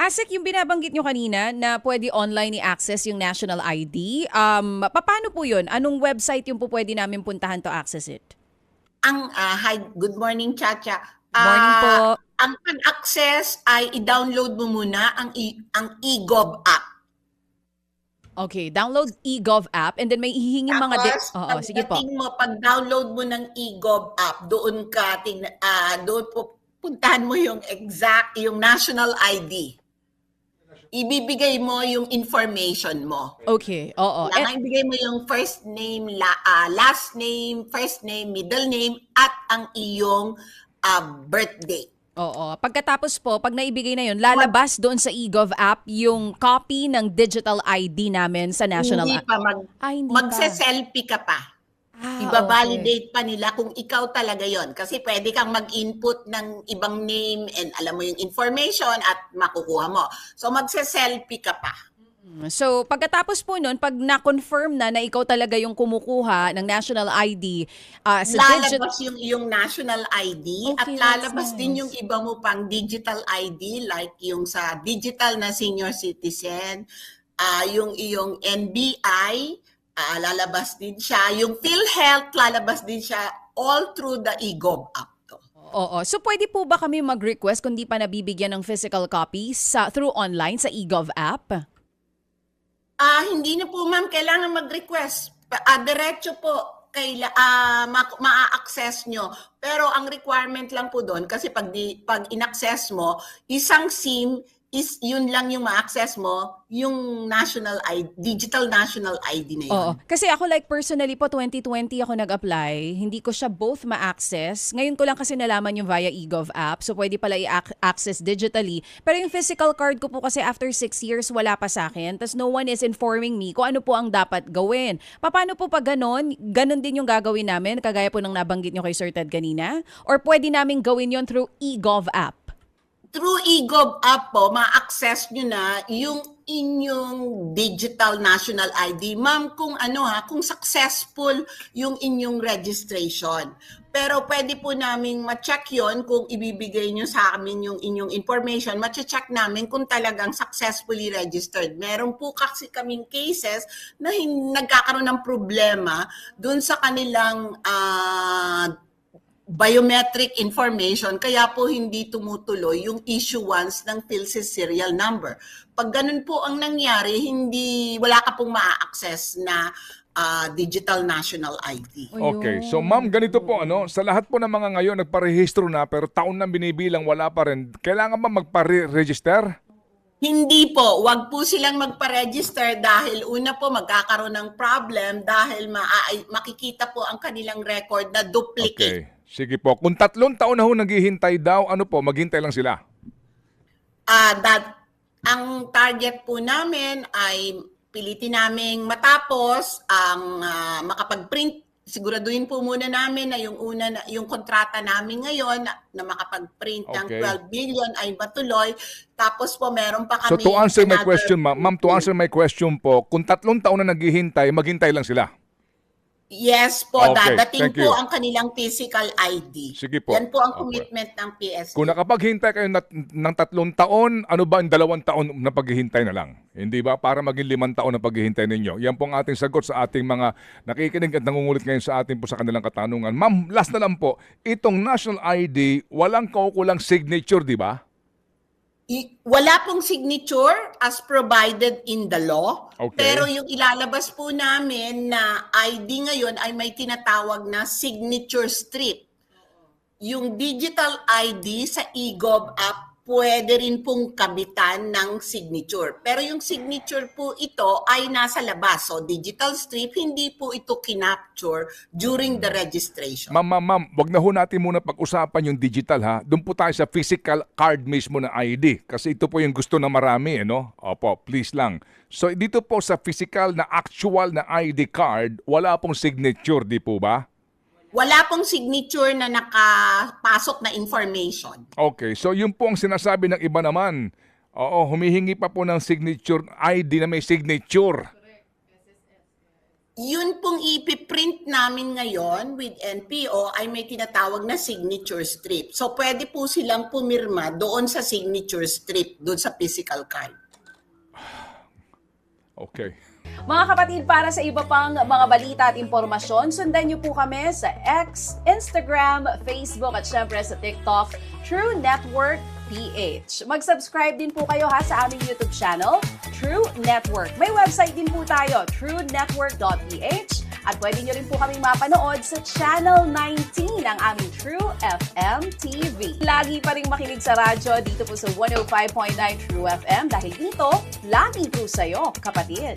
ASEC, yung binabanggit nyo kanina na pwede online i-access yung national ID, paano po yun? Anong website yung po pwede namin puntahan to access it? Hi, good morning, Chacha. Morning po. Ang access ay i-download mo muna ang eGov app. Okay, download eGov app and then may hihingi mga... Tapos, Oo, sige po. pag-download mo ng eGov app, doon po puntahan mo yung yung national ID. Ibibigay mo yung information mo. Okay, oo. Kailangan ibigay mo yung first name, last name, first name, middle name, at ang iyong birthday. Oo. Pagkatapos po, pag naibigay na yun, lalabas doon sa eGov app yung copy ng digital ID namin sa national... Hindi pa. hindi Magse-selfie ka pa. Iba-validate pa nila kung ikaw talaga yon. Kasi pwede kang mag-input ng ibang name and alam mo yung information at makukuha mo. So magse-selfie ka pa. So, pagkatapos po nun, pag na-confirm na ikaw talaga yung kumukuha ng national ID, lalabas yung national ID at Okay, lalabas that's din nice. yung iba mo pang digital ID like yung sa digital na senior citizen, yung iyong NBI, lalabas din siya. Yung PhilHealth, lalabas din siya all through the eGov app. Oo. So, pwede po ba kami mag-request kung di pa nabibigyan ng physical copy through online sa eGov app? Hindi na po ma'am, kailangan mag-request. Diretso po, ma-access nyo. Pero ang requirement lang po doon, kasi pag in-access mo, isang SIM is yun lang yung ma-access mo, yung national ID, digital national ID na yun. Oo. Kasi ako personally po, 2020 ako nag-apply. Hindi ko siya both ma-access. Ngayon ko lang kasi nalaman yung via eGov app. So pwede pala i-access digitally. Pero yung physical card ko po kasi after 6 years, wala pa sa akin. Tapos no one is informing me kung ano po ang dapat gawin. Paano po pag ganon? Ganon din yung gagawin namin, kagaya po ng nabanggit nyo kay Sir Ted kanina? Or pwede namin gawin yon through eGov app? Through eGov app po, ma-access nyo na yung inyong digital national ID. Ma'am, kung successful yung inyong registration. Pero pwede po naming ma-check yon kung ibibigay nyo sa amin yung inyong information. Ma-check namin kung talagang successfully registered. Meron po kasi kaming cases na nagkakaroon ng problema dun sa kanilang biometric information, kaya po hindi tumutuloy yung issuance ng PhilSys serial number. Pag ganun po ang nangyari, wala ka pong ma-access na digital national ID. Okay, so ma'am, ganito po, sa lahat po ng mga ngayon nagparehistro na pero taon na binibilang wala pa rin, kailangan ba magpa-register? Hindi po, wag po silang magpa-register dahil una po magkakaroon ng problem dahil makikita po ang kanilang record na duplicate. Okay. Sige po. Kung 3 taon na ho naghihintay daw, maghintay lang sila? Ang target po namin ay pilitin naming matapos ang makapag-print. Siguraduhin po muna namin na yung kontrata namin ngayon na makapag-print ng 12 billion ay matuloy. Tapos po meron pa kami... So to answer my question, ma'am, to answer my question po, kung 3 taon na naghihintay, maghintay lang sila? Yes po, Okay, dadating thank po you. ang kanilang physical ID. Sige po. Yan po ang Okay. commitment ng PSA. Kung nakapaghintay kayo ng 3 taon, ano ba ang 2 taon na paghihintay na lang? Hindi ba? Para maging 5 taon na paghihintay ninyo. Yan po ang ating sagot sa ating mga nakikinig at nangungulit ngayon sa atin po sa kanilang katanungan. Ma'am, last na lang po, itong national ID, walang kaukulang signature, di ba? Wala pong signature as provided in the law. Okay. Pero yung ilalabas po namin na ID ngayon ay may tinatawag na signature strip. Yung digital ID sa eGov app, pwede rin pong kabitan ng signature. Pero yung signature po ito ay nasa labas. So digital strip, hindi po ito kinapture during the registration. Ma'am, wag na ho natin muna pag-usapan yung digital ha. Doon po tayo sa physical card mismo na ID. Kasi ito po yung gusto ng marami, Opo, please lang. So dito po sa physical na actual na ID card, wala pong signature, di po ba? Wala pong signature na nakapasok na information. Okay, so yun po ang sinasabi ng iba naman. Oo, humihingi pa po ng signature ID na may signature. yun pong ipiprint namin ngayon with NPO ay may tinatawag na signature strip. So pwede po silang pumirma doon sa signature strip, doon sa physical card. Okay. Mga kapatid, para sa iba pang mga balita at impormasyon, sundan niyo po kami sa X, Instagram, Facebook at syempre sa TikTok, True Network PH. Mag-subscribe din po kayo ha sa aming YouTube channel, True Network. May website din po tayo, truenetwork.ph, at pwede nyo rin po kaming mapanood sa Channel 19 ng aming True FM TV. Lagi pa rin makinig sa radyo dito po sa 105.9 True FM dahil dito, lagi po sa'yo, kapatid.